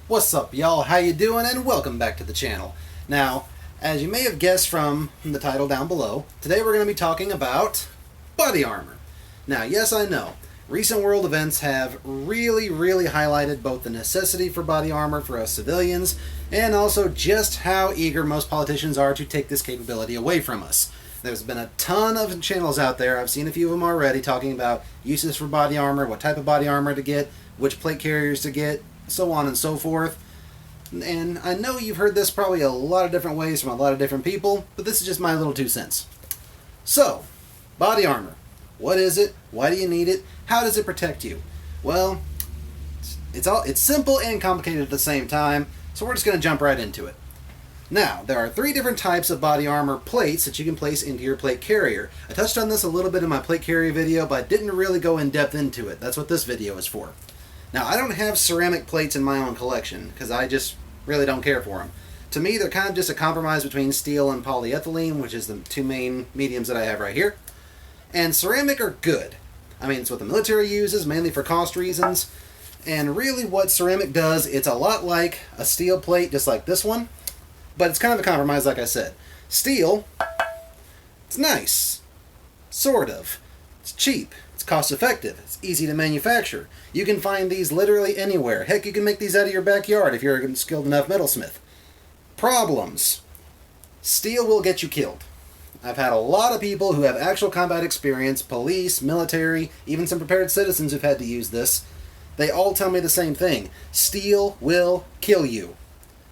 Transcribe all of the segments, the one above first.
What's up, y'all? How you doing? And welcome back to the channel. Now, as you may have guessed from the title down below, today we're going to be talking about body armor. Now, yes, I know, recent world events have really highlighted both the necessity for body armor for us civilians, and also just how eager most politicians are to take this capability away from us. There's been a ton of channels out there, I've seen a few of them already, talking about uses for body armor, what type of body armor to get, which plate carriers to get, so on and so forth. And I know you've heard this probably a lot of different ways from a lot of different people, but this is just my little 2 cents. So, body armor. What is it? Why do you need it? How does it protect you? Well, it's simple and complicated at the same time, so we're just going to jump right into it. Now, there are 3 different types of body armor plates that you can place into your plate carrier. I touched on this a little bit in my plate carrier video, but I didn't really go in depth into it. That's what this video is for. Now, I don't have ceramic plates in my own collection, because I just really don't care for them. To me, they're kind of just a compromise between steel and polyethylene, which is the 2 main mediums that I have right here. And ceramic are good. I mean, it's what the military uses, mainly for cost reasons. And really what ceramic does, it's a lot like a steel plate, just like this one. But it's kind of a compromise, like I said. Steel, it's nice. Sort of. It's cheap. It's cost effective. It's easy to manufacture. You can find these literally anywhere. Heck, you can make these out of your backyard if you're a skilled enough metalsmith. Problems. Steel will get you killed. I've had a lot of people who have actual combat experience, police, military, even some prepared citizens who've had to use this. They all tell me the same thing. Steel will kill you.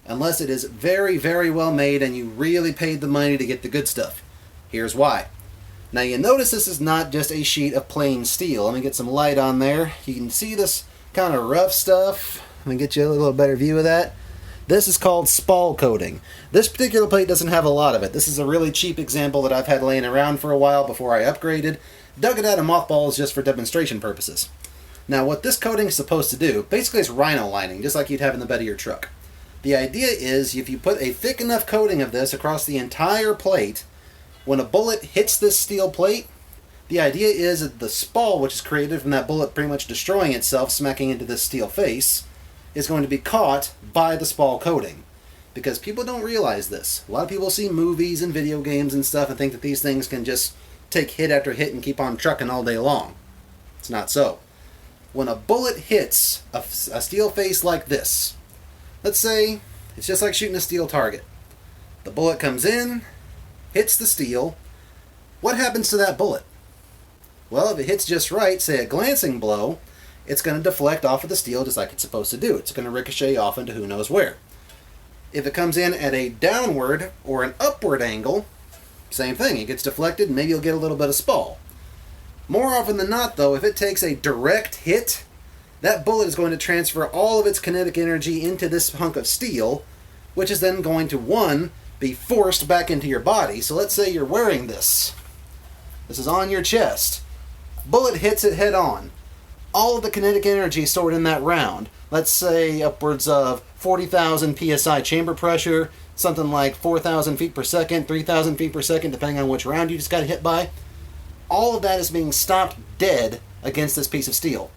Unless it is very well made and you really paid the money to get the good stuff. Here's why. Now you notice this is not just a sheet of plain steel. Let me get some light on there. You can see this kind of rough stuff. Let me get you a little better view of that. This is called spall coating. This particular plate doesn't have a lot of it. This is a really cheap example that I've had laying around for a while before I upgraded. Dug it out of mothballs just for demonstration purposes. Now what this coating is supposed to do, basically it's rhino lining, just like you'd have in the bed of your truck. The idea is if you put a thick enough coating of this across the entire plate, when a bullet hits this steel plate, the idea is that the spall, which is created from that bullet pretty much destroying itself, smacking into this steel face, is going to be caught by the spall coating. Because people don't realize this. A lot of people see movies and video games and stuff and think that these things can just take hit after hit and keep on trucking all day long. It's not so. When a bullet hits a steel face like this, let's say it's just like shooting a steel target. The bullet comes in, hits the steel. What happens to that bullet? Well, if it hits just right, say a glancing blow, it's going to deflect off of the steel just like it's supposed to do. It's going to ricochet off into who knows where. If it comes in at a downward or an upward angle, same thing. It gets deflected and maybe you'll get a little bit of spall. More often than not, though, if it takes a direct hit, that bullet is going to transfer all of its kinetic energy into this hunk of steel, which is then going to, one, be forced back into your body. So let's say you're wearing this. This is on your chest. Bullet hits it head on. All of the kinetic energy stored in that round, let's say upwards of 40,000 psi chamber pressure, something like 4,000 feet per second, 3,000 feet per second, depending on which round you just got hit by, all of that is being stopped dead against this piece of steel.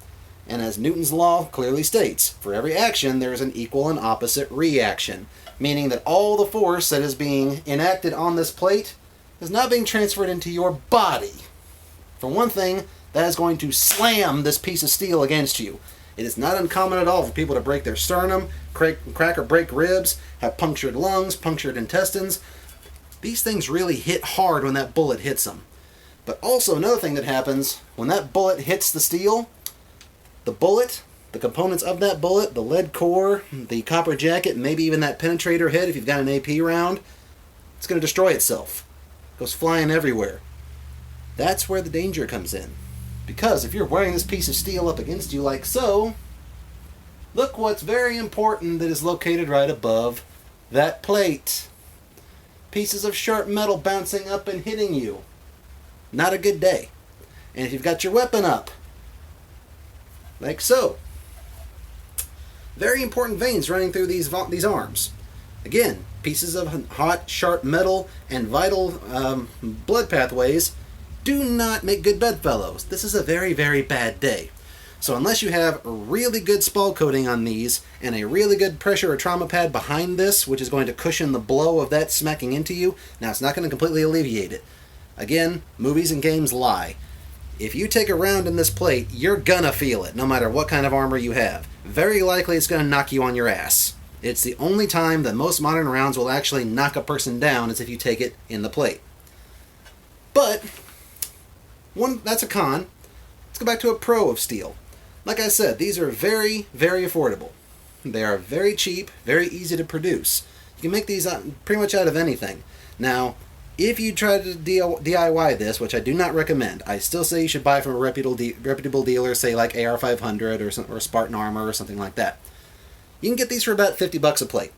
And as Newton's law clearly states, for every action there is an equal and opposite reaction, meaning that all the force that is being enacted on this plate is not being transferred into your body. For one thing, that is going to slam this piece of steel against you. It is not uncommon at all for people to break their sternum, crack or break ribs, have punctured lungs, punctured intestines. These things really hit hard when that bullet hits them. But also another thing that happens, when that bullet hits the steel, the bullet, the components of that bullet, the lead core, the copper jacket, maybe even that penetrator head if you've got an AP round, it's going to destroy itself. It goes flying everywhere. That's where the danger comes in. Because if you're wearing this piece of steel up against you like so, look what's very important that is located right above that plate. Pieces of sharp metal bouncing up and hitting you. Not a good day. And if you've got your weapon up, like so, very important veins running through these arms. Again, pieces of hot, sharp metal and vital blood pathways do not make good bedfellows. This is a very bad day. So unless you have a really good spall coating on these and a really good pressure or trauma pad behind this, which is going to cushion the blow of that smacking into you, now it's not going to completely alleviate it. Again, movies and games lie. If you take a round in this plate, you're gonna feel it, no matter what kind of armor you have. Very likely it's gonna knock you on your ass. It's the only time that most modern rounds will actually knock a person down is if you take it in the plate. But, that's a con. Let's go back to a pro of steel. Like I said, these are very, very affordable. They are very cheap, very easy to produce. You can make these pretty much out of anything. Now, if you try to DIY this, which I do not recommend, I still say you should buy from a reputable dealer, say like AR500 or Spartan Armor or something like that. You can get these for about $50 a plate.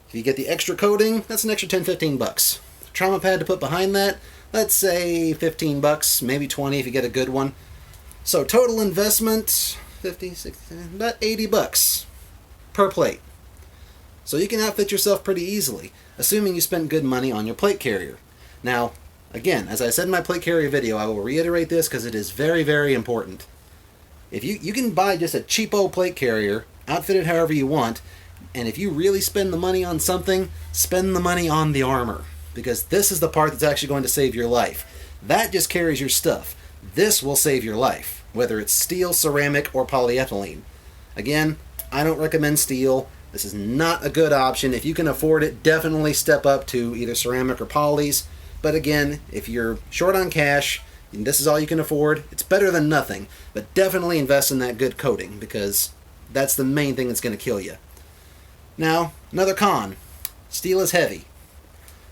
If you get the extra coating, that's an extra $10-15. Trauma pad to put behind that, let's say $15, maybe $20 if you get a good one. So total investment, 50, 60, about $80 per plate. So you can outfit yourself pretty easily, assuming you spent good money on your plate carrier. Now, again, as I said in my plate carrier video, I will reiterate this because it is very, very important. If you can buy just a cheapo plate carrier, outfit it however you want, and if you really spend the money on something, spend the money on the armor, because this is the part that's actually going to save your life. That just carries your stuff. This will save your life, whether it's steel, ceramic, or polyethylene. Again, I don't recommend steel. This is not a good option. If you can afford it, definitely step up to either ceramic or polys. But again, if you're short on cash, and this is all you can afford, it's better than nothing. But definitely invest in that good coating, because that's the main thing that's going to kill you. Now, another con. Steel is heavy.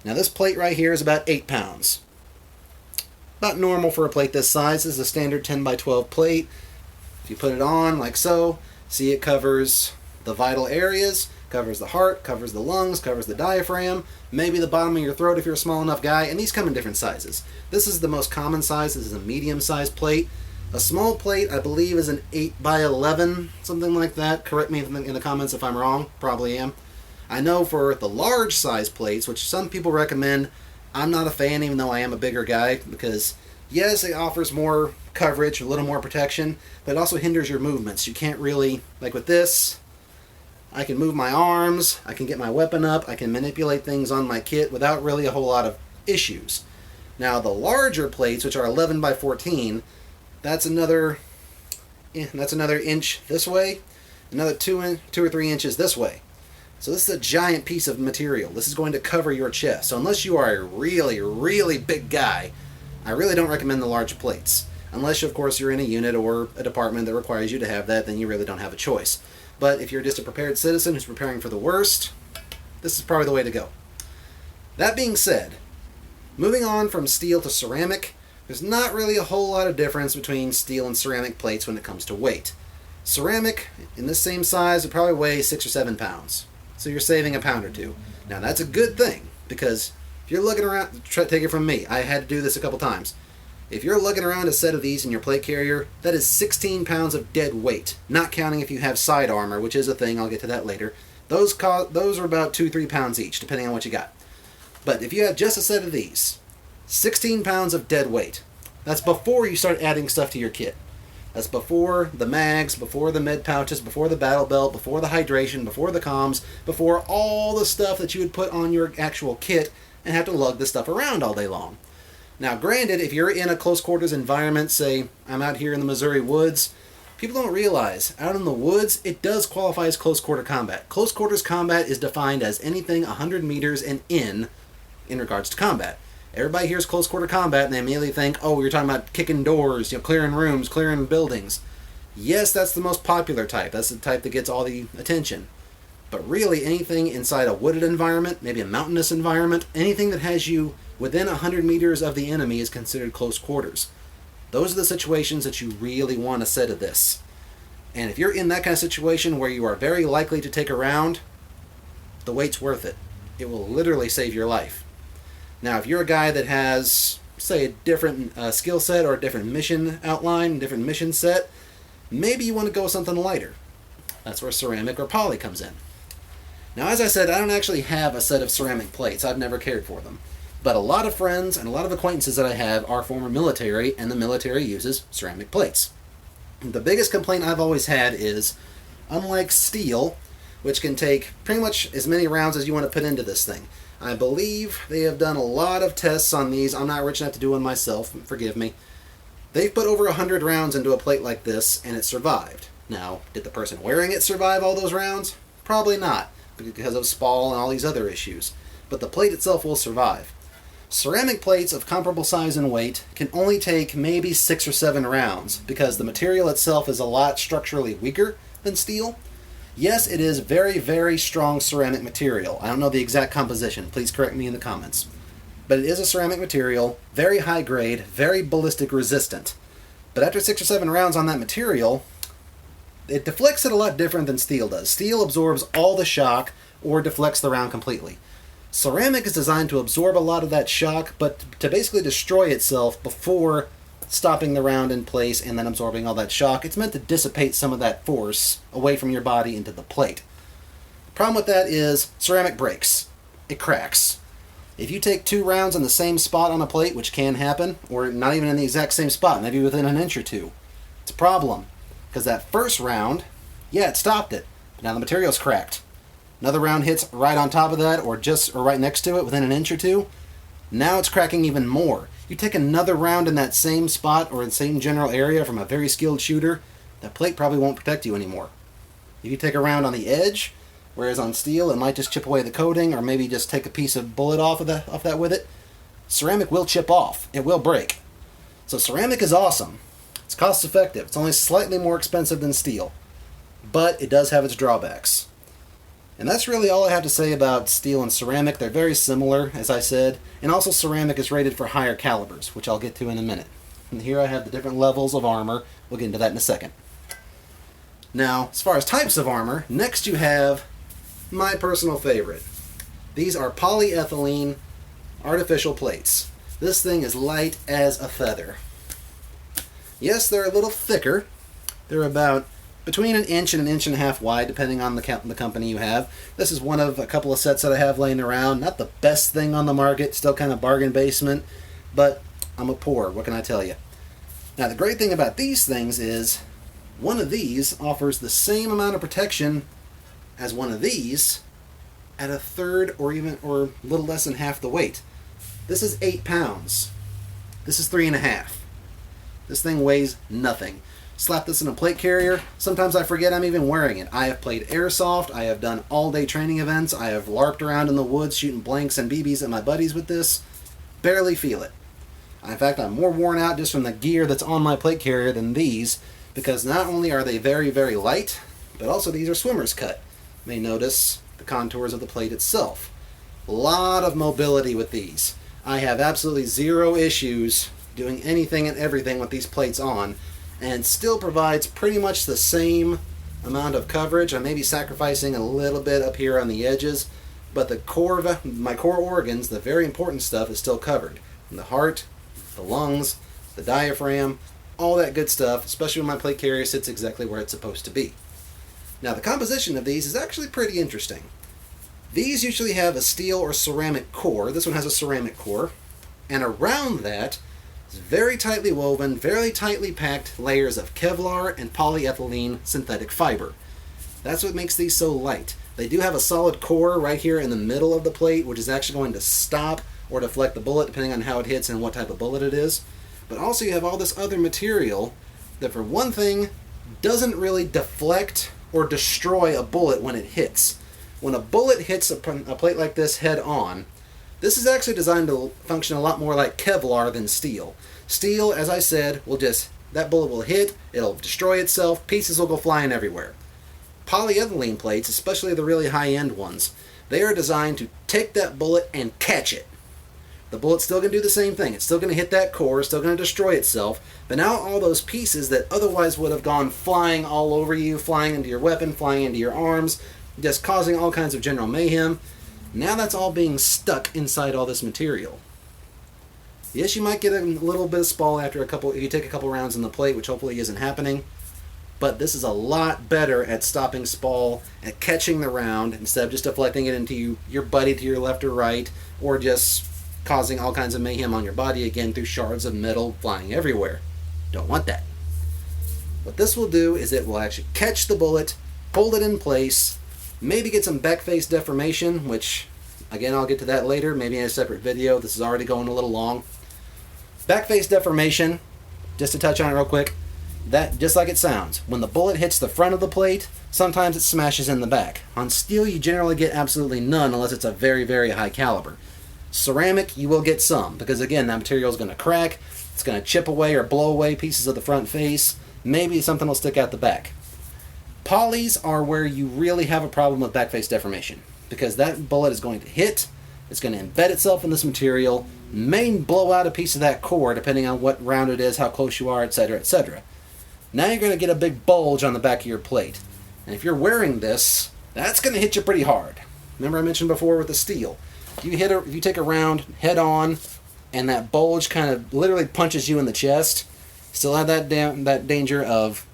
Now this plate right here is about 8 pounds. About normal for a plate this size. This is a standard 10 by 12 plate. If you put it on like so, see it covers the vital areas, covers the heart, covers the lungs, covers the diaphragm, maybe the bottom of your throat if you're a small enough guy, and these come in different sizes. This is the most common size. This is a medium sized plate. A small plate, I believe, is an 8 by 11, something like that. Correct me in the comments if I'm wrong. Probably am. I know for the large size plates, which some people recommend, I'm not a fan even though I am a bigger guy, because yes, it offers more coverage, a little more protection, but it also hinders your movements. You can't really, like with this, I can move my arms, I can get my weapon up, I can manipulate things on my kit without really a whole lot of issues. Now the larger plates, which are 11 by 14, that's another inch this way, another 2 or 3 inches this way. So this is a giant piece of material. This is going to cover your chest. So unless you are a really, really big guy, I really don't recommend the large plates. Unless, of course, you're in a unit or a department that requires you to have that, then you really don't have a choice. But if you're just a prepared citizen who's preparing for the worst, this is probably the way to go. That being said, moving on from steel to ceramic, there's not really a whole lot of difference between steel and ceramic plates when it comes to weight. Ceramic, in this same size, would probably weigh 6 or 7 pounds. So you're saving a pound or two. Now that's a good thing, because if you're looking around, take it from me, I had to do this a couple times. If you're lugging around a set of these in your plate carrier, that is 16 pounds of dead weight, not counting if you have side armor, which is a thing, I'll get to that later. Those are about 2-3 pounds each, depending on what you got. But if you have just a set of these, 16 pounds of dead weight. That's before you start adding stuff to your kit. That's before the mags, before the med pouches, before the battle belt, before the hydration, before the comms, before all the stuff that you would put on your actual kit and have to lug this stuff around all day long. Now, granted, if you're in a close quarters environment, say I'm out here in the Missouri woods, people don't realize out in the woods it does qualify as close quarter combat. Close quarters combat is defined as anything 100 meters and in regards to combat. Everybody hears close quarter combat and they immediately think, oh, you're talking about kicking doors, clearing rooms, clearing buildings. Yes, that's the most popular type. That's the type that gets all the attention. But really, anything inside a wooded environment, maybe a mountainous environment, anything that has you within 100 meters of the enemy is considered close quarters. Those are the situations that you really want a set of this. And if you're in that kind of situation where you are very likely to take a round, the weight's worth it. It will literally save your life. Now, if you're a guy that has, say, a different skill set or a different mission outline, different mission set, maybe you want to go with something lighter. That's where ceramic or poly comes in. Now, as I said, I don't actually have a set of ceramic plates. I've never cared for them. But a lot of friends and a lot of acquaintances that I have are former military, and the military uses ceramic plates. The biggest complaint I've always had is, unlike steel, which can take pretty much as many rounds as you want to put into this thing, I believe they have done a lot of tests on these. I'm not rich enough to do one myself, forgive me. They've put over 100 rounds into a plate like this, and it survived. Now, did the person wearing it survive all those rounds? Probably not, because of spall and all these other issues. But the plate itself will survive. Ceramic plates of comparable size and weight can only take maybe 6 or 7 rounds, because the material itself is a lot structurally weaker than steel. Yes, it is very, very strong ceramic material. I don't know the exact composition. Please correct me in the comments. But it is a ceramic material, very high grade, very ballistic resistant. But after 6 or 7 rounds on that material, it deflects it a lot different than steel does. Steel absorbs all the shock or deflects the round completely. Ceramic is designed to absorb a lot of that shock, but to basically destroy itself before stopping the round in place and then absorbing all that shock. It's meant to dissipate some of that force away from your body into the plate. The problem with that is ceramic breaks. It cracks. If you take 2 rounds in the same spot on a plate, which can happen, or not even in the exact same spot, maybe within an inch or 2, it's a problem. Because that first round, yeah, it stopped it, but now the material's cracked. Another round hits right on top of that, or right next to it, within an inch or 2. Now it's cracking even more. You take another round in that same spot or in the same general area from a very skilled shooter, that plate probably won't protect you anymore. If you take a round on the edge, whereas on steel it might just chip away the coating, or maybe just take a piece of bullet off that with it, ceramic will chip off. It will break. So ceramic is awesome. It's cost effective. It's only slightly more expensive than steel, but it does have its drawbacks. And that's really all I have to say about steel and ceramic. They're very similar, as I said, and also ceramic is rated for higher calibers, which I'll get to in a minute. And here I have the different levels of armor. We'll get into that in a second. Now, as far as types of armor, next you have my personal favorite. These are polyethylene artificial plates. This thing is light as a feather. Yes, they're a little thicker. They're about between an inch and an inch and a half wide, depending on the company you have. This is one of a couple of sets that I have laying around. Not the best thing on the market, still kind of bargain basement, but I'm a poor, what can I tell you? Now, the great thing about these things is one of these offers the same amount of protection as one of these at a third or a little less than half the weight. This is 8 pounds. This is 3.5. This thing weighs nothing. Slap this in a plate carrier, sometimes I forget I'm even wearing it. I have played airsoft, I have done all-day training events, I have LARPed around in the woods shooting blanks and BBs at my buddies with this. Barely feel it. In fact, I'm more worn out just from the gear that's on my plate carrier than these, because not only are they very, very light, but also these are swimmer's cut. You may notice the contours of the plate itself. A lot of mobility with these. I have absolutely zero issues doing anything and everything with these plates on, and still provides pretty much the same amount of coverage. I may be sacrificing a little bit up here on the edges, but my core organs, the very important stuff, is still covered. The heart, the lungs, the diaphragm, all that good stuff, especially when my plate carrier sits exactly where it's supposed to be. Now, the composition of these is actually pretty interesting. These usually have a steel or ceramic core. This one has a ceramic core, and around that, it's very tightly woven, very tightly packed layers of Kevlar and polyethylene synthetic fiber. That's what makes these so light. They do have a solid core right here in the middle of the plate, which is actually going to stop or deflect the bullet depending on how it hits and what type of bullet it is. But also you have all this other material that, for one thing, doesn't really deflect or destroy a bullet when it hits. When a bullet hits a plate like this head on, this is actually designed to function a lot more like Kevlar than steel. Steel, as I said, that bullet will hit, it'll destroy itself, pieces will go flying everywhere. Polyethylene plates, especially the really high-end ones, they are designed to take that bullet and catch it. The bullet's still going to do the same thing. It's still going to hit that core, it's still going to destroy itself, but now all those pieces that otherwise would have gone flying all over you, flying into your weapon, flying into your arms, just causing all kinds of general mayhem, now that's all being stuck inside all this material. Yes, you might get a little bit of spall if you take a couple rounds in the plate, which hopefully isn't happening, but this is a lot better at stopping spall, at catching the round, instead of just deflecting it into your buddy to your left or right, or just causing all kinds of mayhem on your body again through shards of metal flying everywhere. Don't want that. What this will do is it will actually catch the bullet, hold it in place, maybe get some back face deformation, which, again, I'll get to that later, maybe in a separate video. This is already going a little long. Back face deformation, just to touch on it real quick, that just like it sounds. When the bullet hits the front of the plate, sometimes it smashes in the back. On steel, you generally get absolutely none unless it's a very, very high caliber. Ceramic, you will get some, because again, that material is going to crack, it's going to chip away or blow away pieces of the front face, maybe something will stick out the back. Polys are where you really have a problem with back face deformation, because that bullet is going to hit, it's going to embed itself in this material, may blow out a piece of that core depending on what round it is, how close you are, etc., etc. Now you're going to get a big bulge on the back of your plate. And if you're wearing this, that's going to hit you pretty hard. Remember I mentioned before with the steel. If you take a round head on and that bulge kind of literally punches you in the chest, still have that danger of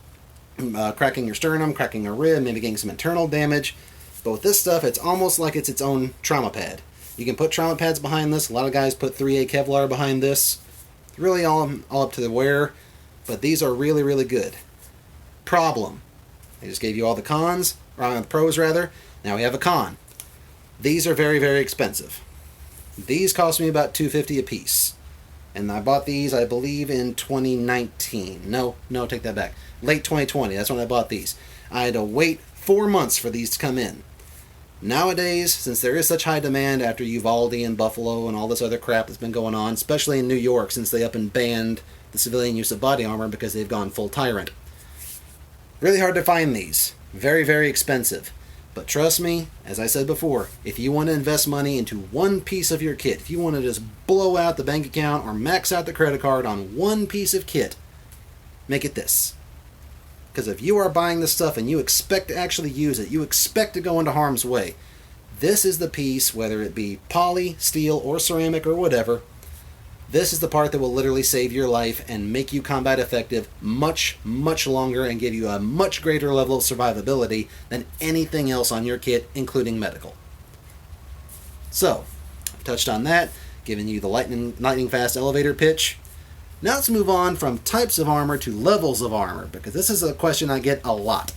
cracking your sternum, cracking a rib, maybe getting some internal damage. But with this stuff, it's almost like it's its own trauma pad. You can put trauma pads behind this. A lot of guys put 3A Kevlar behind this. It's really all up to the wearer. But these are really, really good. Problem. I just gave you all the cons, or the pros rather. Now we have a con. These are very, very expensive. These cost me about $250 a piece. And I bought these, I believe, in 2019. No, take that back. Late 2020, that's when I bought these. I had to wait 4 months for these to come in. Nowadays, since there is such high demand after Uvalde and Buffalo and all this other crap that's been going on, especially in New York since they up and banned the civilian use of body armor because they've gone full tyrant. Really hard to find these. Very, very expensive. But trust me, as I said before, if you want to invest money into one piece of your kit, if you want to just blow out the bank account or max out the credit card on one piece of kit, make it this. Because if you are buying this stuff and you expect to actually use it, you expect to go into harm's way, this is the piece, whether it be poly, steel, or ceramic, or whatever, this is the part that will literally save your life and make you combat effective much, much longer and give you a much greater level of survivability than anything else on your kit, including medical. So, I've touched on that, given you the lightning fast elevator pitch. Now let's move on from types of armor to levels of armor, because this is a question I get a lot.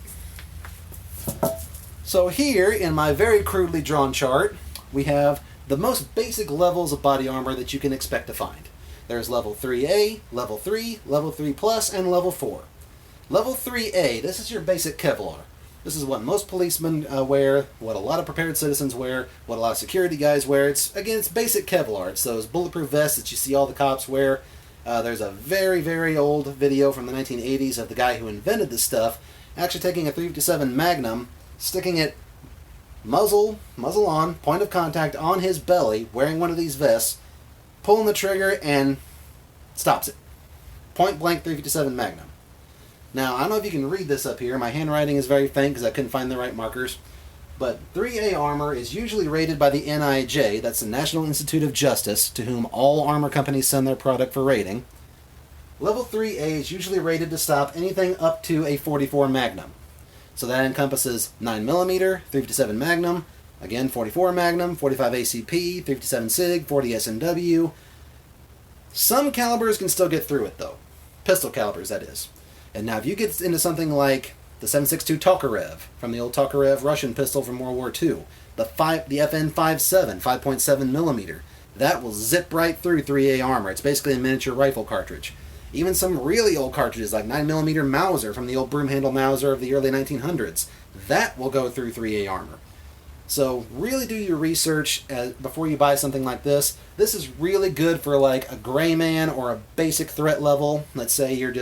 So here, in my very crudely drawn chart, we have the most basic levels of body armor that you can expect to find. There's level 3A, level 3, level 3 plus, and level 4. Level 3A, this is your basic Kevlar. This is what most policemen wear, what a lot of prepared citizens wear, what a lot of security guys wear. It's basic Kevlar. It's those bulletproof vests that you see all the cops wear. There's a very, very old video from the 1980s of the guy who invented this stuff actually taking a .357 Magnum, sticking it muzzle on, point of contact on his belly, wearing one of these vests, pulling the trigger, and stops it. Point blank .357 Magnum. Now, I don't know if you can read this up here. My handwriting is very faint because I couldn't find the right markers. But 3A armor is usually rated by the NIJ, that's the National Institute of Justice, to whom all armor companies send their product for rating. Level 3A is usually rated to stop anything up to a .44 Magnum. So that encompasses 9mm, .357 Magnum, again 44 Magnum, 45 ACP, .357 SIG, 40 SMW. Some calibers can still get through it though. Pistol calibers, that is. And now if you get into something like the 7.62 Tokarev, from the old Tokarev Russian pistol from World War II, the FN57, 5.7mm, that will zip right through 3A armor. It's basically a miniature rifle cartridge. Even some really old cartridges like 9mm Mauser from the old broom handle Mauser of the early 1900s, that will go through 3A armor. So really do your research before you buy something like this. This is really good for like a gray man or a basic threat level. Let's say you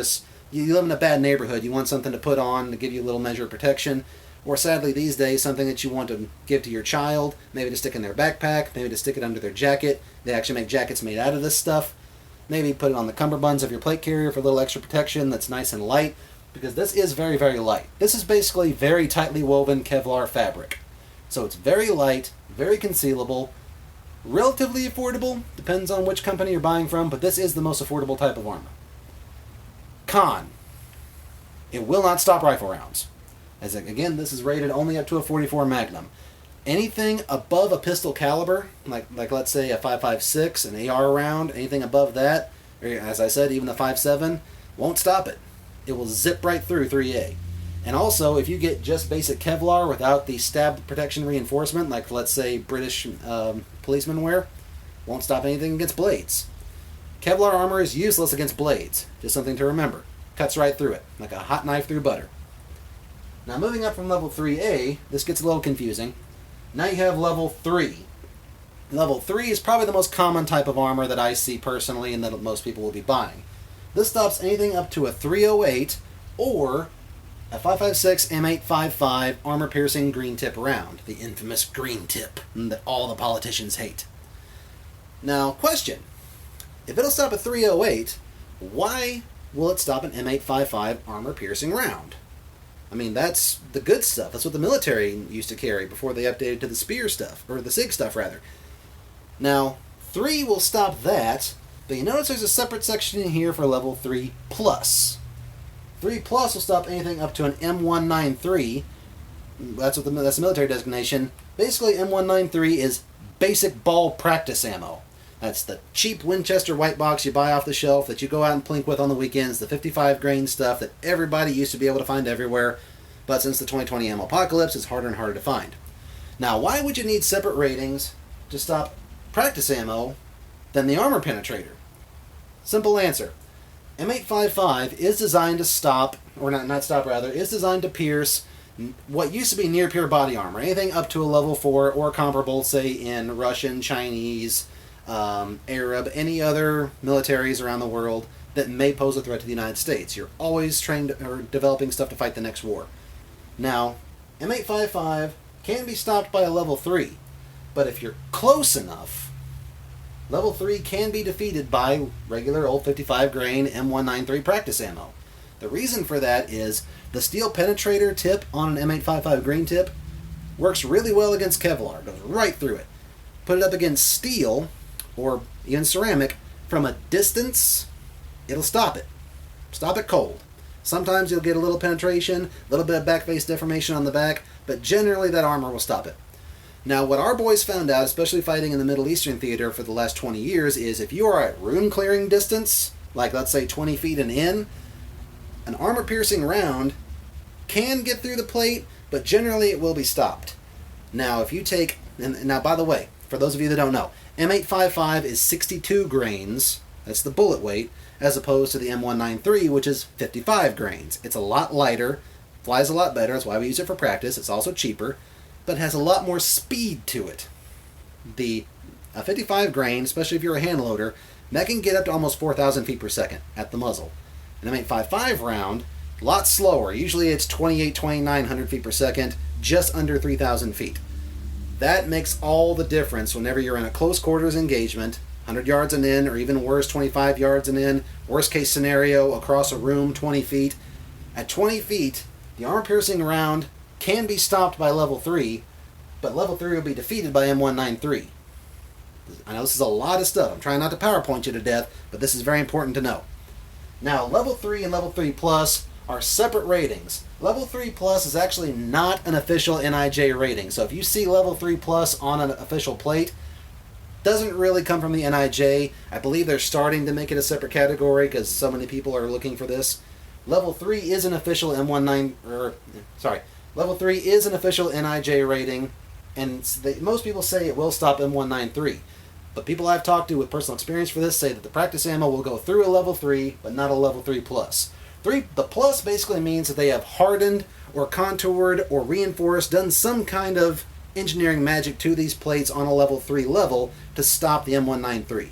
live in a bad neighborhood, you want something to put on to give you a little measure of protection. Or sadly these days, something that you want to give to your child, maybe to stick in their backpack, maybe to stick it under their jacket. They actually make jackets made out of this stuff. Maybe put it on the cummerbunds of your plate carrier for a little extra protection that's nice and light, because this is very, very light. This is basically very tightly woven Kevlar fabric. So it's very light, very concealable, relatively affordable, depends on which company you're buying from, but this is the most affordable type of armor. Con. It will not stop rifle rounds. As again, this is rated only up to a .44 Magnum. Anything above a pistol caliber, like let's say a .556, an AR round, anything above that, or as I said, even the .57, won't stop it. it will zip right through 3A. And also, if you get just basic Kevlar without the stab protection reinforcement, like let's say British policemen wear, won't stop anything against blades. Kevlar armor is useless against blades. Just something to remember. Cuts right through it, like a hot knife through butter. Now moving up from level 3A, this gets a little confusing. Now you have level 3. Level 3 is probably the most common type of armor that I see personally and that most people will be buying. This stops anything up to a 308 or a 5.56 M855 armor-piercing green tip round, the infamous green tip that all the politicians hate. Now, question. If it'll stop a 308, why will it stop an M855 armor-piercing round? I mean, that's the good stuff. That's what the military used to carry before they updated to the Spear stuff, or the SIG stuff, rather. Now, 3 will stop that, but you notice there's a separate section in here for level 3 plus. 3 plus will stop anything up to an M193. That's the military designation. Basically, M193 is basic ball practice ammo. That's the cheap Winchester white box you buy off the shelf that you go out and plink with on the weekends, the 55 grain stuff that everybody used to be able to find everywhere, but since the 2020 ammo apocalypse, it's harder and harder to find. Now, why would you need separate ratings to stop practice ammo than the armor penetrator? Simple answer. M855 is designed to stop, or not stop rather, is designed to pierce what used to be near pure body armor. Anything up to a level 4 or comparable, say in Russian, Chinese, Arab, any other militaries around the world that may pose a threat to the United States. You're always trained or developing stuff to fight the next war. Now, M855 can be stopped by a level 3, but if you're close enough, level 3 can be defeated by regular old 55 grain M193 practice ammo. The reason for that is the steel penetrator tip on an M855 green tip works really well against Kevlar. Goes right through it. Put it up against steel or even ceramic, from a distance, it'll stop it. Stop it cold. Sometimes you'll get a little penetration, a little bit of back face deformation on the back, but generally that armor will stop it. Now, what our boys found out, especially fighting in the Middle Eastern theater for the last 20 years, is if you are at room clearing distance, like let's say 20 feet and in, an armor-piercing round can get through the plate, but generally it will be stopped. Now, if you take, and now by the way, for those of you that don't know, M855 is 62 grains, that's the bullet weight, as opposed to the M193, which is 55 grains. It's a lot lighter, flies a lot better, that's why we use it for practice, it's also cheaper, but has a lot more speed to it. The 55 grain, especially if you're a hand loader, that can get up to almost 4,000 feet per second at the muzzle. An M855 round, a lot slower, usually it's 2,900 feet per second, just under 3,000 feet. That makes all the difference whenever you're in a close quarters engagement, 100 yards and in, or even worse, 25 yards and in, worst case scenario, across a room, 20 feet. At 20 feet, the armor-piercing round can be stopped by level 3, but level 3 will be defeated by M193. I know this is a lot of stuff. I'm trying not to PowerPoint you to death, but this is very important to know. Now, level 3 and level 3 plus are separate ratings. Level 3 plus is actually not an official NIJ rating, so if you see level 3 plus on an official plate, doesn't really come from the NIJ. I believe they're starting to make it a separate category because so many people are looking for this. Level 3 is an official Level 3 is an official NIJ rating, and most people say it will stop M193. But people I've talked to with personal experience for this say that the practice ammo will go through a level 3, but not a level 3 plus. The plus basically means that they have hardened or contoured or reinforced, done some kind of engineering magic to these plates on a level 3 level to stop the M193.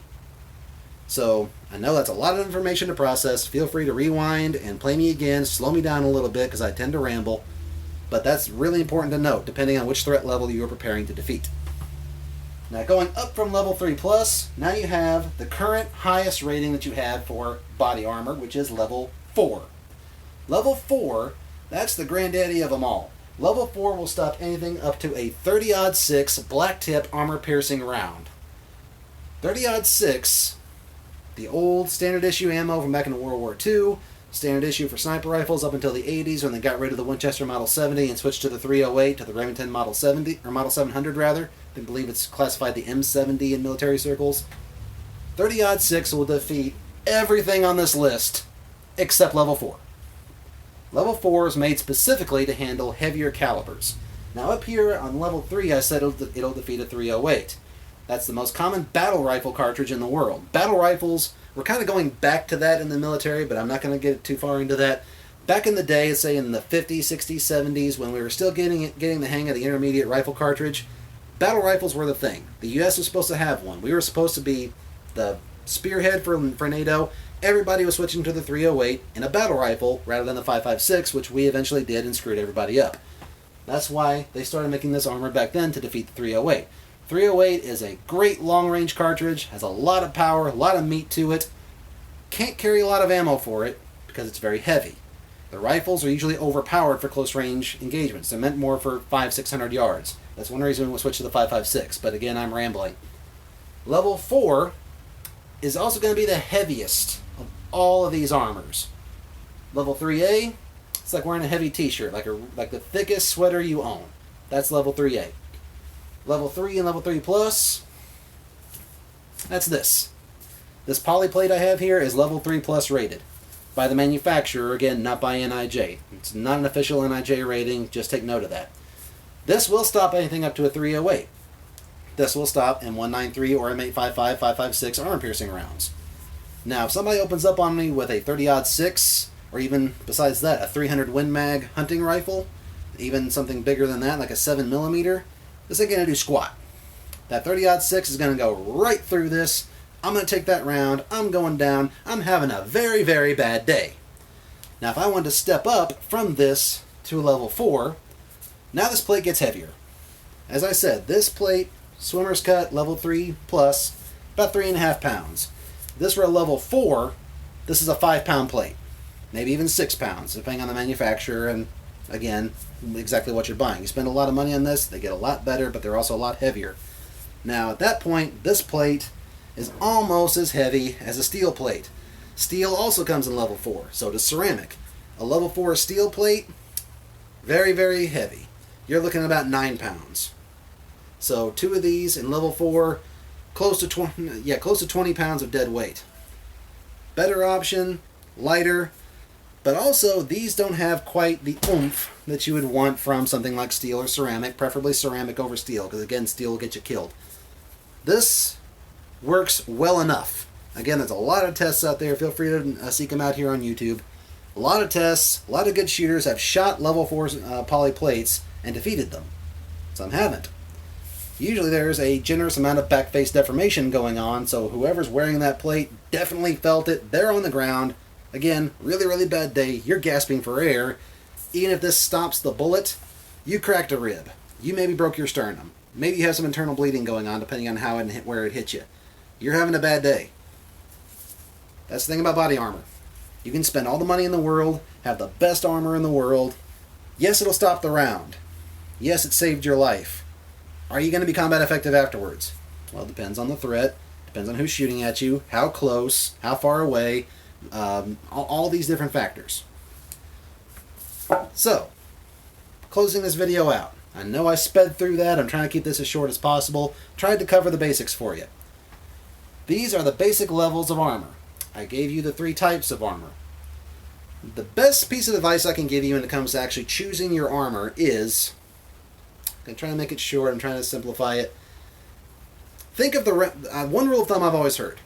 So, I know that's a lot of information to process. Feel free to rewind and play me again, slow me down a little bit because I tend to ramble. But that's really important to note, depending on which threat level you are preparing to defeat. Now, going up from level 3 plus, now you have the current highest rating that you have for body armor, which is level 4. Level 4, that's the granddaddy of them all. Level 4 will stop anything up to a 30-06 black tip armor-piercing round. 30-06, the old standard issue ammo from back in World War II, standard issue for sniper rifles up until the 80s when they got rid of the Winchester Model 70 and switched to the 308 to the Remington Model 70, or Model 700 rather. I believe it's classified the M70 in military circles. 30-06 will defeat everything on this list except level 4. Level 4 is made specifically to handle heavier calibers. Now up here on level 3 I said it'll defeat a 308. That's the most common battle rifle cartridge in the world. Battle rifles, we're kind of going back to that in the military, but I'm not going to get too far into that. Back in the day, say in the 50s, 60s, 70s, when we were still getting the hang of the intermediate rifle cartridge, battle rifles were the thing. The U.S. was supposed to have one. We were supposed to be the spearhead for NATO. Everybody was switching to the 308 in a battle rifle rather than the 5.56, which we eventually did and screwed everybody up. That's why they started making this armor back then, to defeat the 308. 308 is a great long-range cartridge, has a lot of power, a lot of meat to it. Can't carry a lot of ammo for it because it's very heavy. The rifles are usually overpowered for close-range engagements. They're meant more for 500-600 yards. That's one reason we switched to the 5.56, but again, I'm rambling. Level 4 is also going to be the heaviest of all of these armors. Level 3A, it's like wearing a heavy t-shirt, like the thickest sweater you own. That's level 3A. Level 3 and level 3 plus, that's this. This polyplate I have here is level 3 plus rated. By the manufacturer, again, not by NIJ. It's not an official NIJ rating, just take note of that. This will stop anything up to a 308. This will stop M193 or M855, 5.56 armor-piercing rounds. Now, if somebody opens up on me with a 30-06, or even, besides that, a 300 Win Mag hunting rifle, even something bigger than that, like a 7mm, this ain't going to do squat. That 30-06 is going to go right through this. I'm going to take that round, I'm going down, I'm having a very, very bad day. Now, if I wanted to step up from this to level 4, now this plate gets heavier. As I said, this plate, swimmer's cut, level 3 plus, about 3.5 pounds. If this were a level 4, this is a 5-pound plate. Maybe even 6 pounds, depending on the manufacturer and, again, exactly what you're buying. You spend a lot of money on this, they get a lot better, but they're also a lot heavier. Now, at that point, this plate is almost as heavy as a steel plate. Steel also comes in level 4, so does ceramic. A level 4 steel plate, very, very heavy. You're looking at about 9 pounds. So 2 of these in level 4, close to 20 pounds of dead weight. Better option, lighter, but also these don't have quite the oomph that you would want from something like steel or ceramic, preferably ceramic over steel, because again, steel will get you killed. This works well enough. Again, there's a lot of tests out there. Feel free to seek them out here on YouTube. A lot of tests, a lot of good shooters have shot level 4 poly plates and defeated them. Some haven't. Usually there's a generous amount of back face deformation going on, so whoever's wearing that plate definitely felt it. They're on the ground. Again, really, really bad day. You're gasping for air. Even if this stops the bullet, you cracked a rib. You maybe broke your sternum. Maybe you have some internal bleeding going on, depending on how and where it hit you. You're having a bad day. That's the thing about body armor. You can spend all the money in the world, have the best armor in the world. Yes, it'll stop the round. Yes, it saved your life. Are you going to be combat effective afterwards? Well, it depends on the threat, depends on who's shooting at you, how close, how far away, all these different factors. So, closing this video out. I know I sped through that. I'm trying to keep this as short as possible. Tried to cover the basics for you. These are the basic levels of armor. I gave you the 3 types of armor. The best piece of advice I can give you when it comes to actually choosing your armor is, I'm trying to make it short, I'm trying to simplify it. Think of the one rule of thumb I've always heard.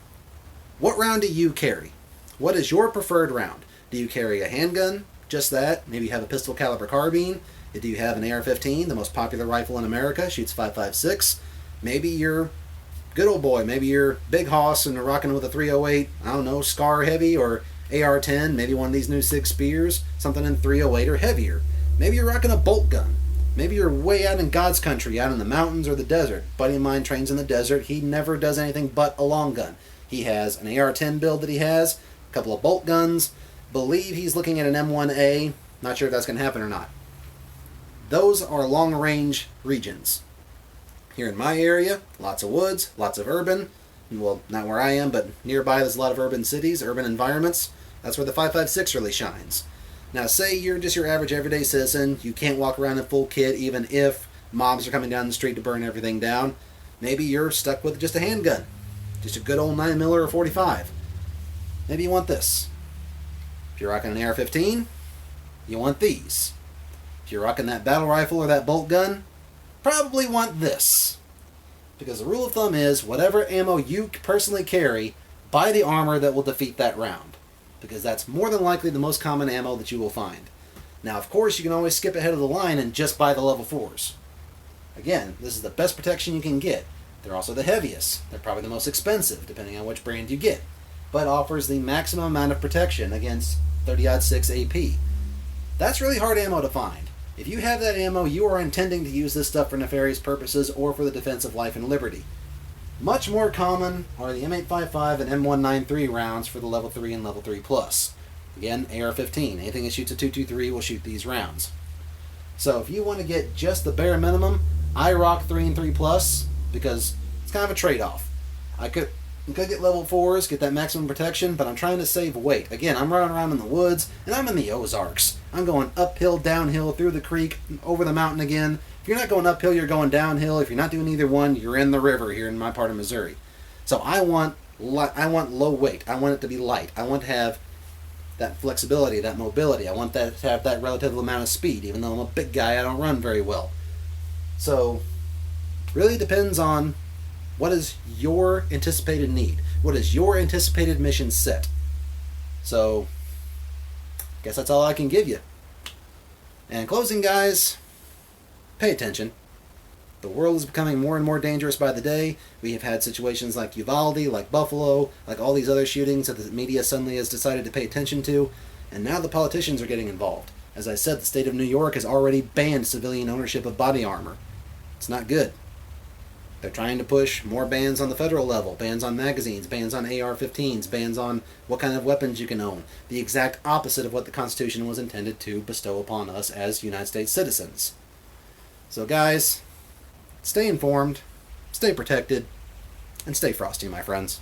What round do you carry? What is your preferred round? Do you carry a handgun? Just that? Maybe you have a pistol caliber carbine? Do you have an AR-15, the most popular rifle in America, shoots 5.56? Maybe you're good old boy. Maybe you're big hoss and rocking with a 308, I don't know, Scar Heavy or AR-10, maybe one of these new SIG Spears, something in 308 or heavier. Maybe you're rocking a bolt gun. Maybe you're way out in God's country, out in the mountains or the desert. A buddy of mine trains in the desert. He never does anything but a long gun. He has an AR-10 build that he has, a couple of bolt guns. Believe he's looking at an M1A. Not sure if that's going to happen or not. Those are long-range regions. Here in my area, lots of woods, lots of urban. Well, not where I am, but nearby there's a lot of urban cities, urban environments. That's where the 5.56 really shines. Now, say you're just your average everyday citizen. You can't walk around in full kit even if mobs are coming down the street to burn everything down. Maybe you're stuck with just a handgun. Just a good old 9mm or 45. Maybe you want this. If you're rocking an AR-15, you want these. If you're rocking that battle rifle or that bolt gun, probably want this. Because the rule of thumb is, whatever ammo you personally carry, buy the armor that will defeat that round. Because that's more than likely the most common ammo that you will find. Now, of course, you can always skip ahead of the line and just buy the level 4s. Again, this is the best protection you can get. They're also the heaviest. They're probably the most expensive, depending on which brand you get. But offers the maximum amount of protection against 30-06 AP. That's really hard ammo to find. If you have that ammo, you are intending to use this stuff for nefarious purposes or for the defense of life and liberty. Much more common are the M855 and M193 rounds for the level 3 and level 3 plus. Again, AR-15. Anything that shoots a .223 will shoot these rounds. So if you want to get just the bare minimum, I rock 3 and 3 plus because it's kind of a trade-off. I could get level 4s, get that maximum protection, but I'm trying to save weight. Again, I'm running around in the woods, and I'm in the Ozarks. I'm going uphill, downhill, through the creek, over the mountain again. If you're not going uphill, you're going downhill. If you're not doing either one, you're in the river here in my part of Missouri. So I want low weight. I want it to be light. I want to have that flexibility, that mobility. I want that to have that relative amount of speed. Even though I'm a big guy, I don't run very well. So it really depends on what is your anticipated need. What is your anticipated mission set? So I guess that's all I can give you. And in closing, guys, pay attention. The world is becoming more and more dangerous by the day. We have had situations like Uvalde, like Buffalo, like all these other shootings that the media suddenly has decided to pay attention to. And now the politicians are getting involved. As I said, the state of New York has already banned civilian ownership of body armor. It's not good. They're trying to push more bans on the federal level, bans on magazines, bans on AR-15s, bans on what kind of weapons you can own. The exact opposite of what the Constitution was intended to bestow upon us as United States citizens. So guys, stay informed, stay protected, and stay frosty, my friends.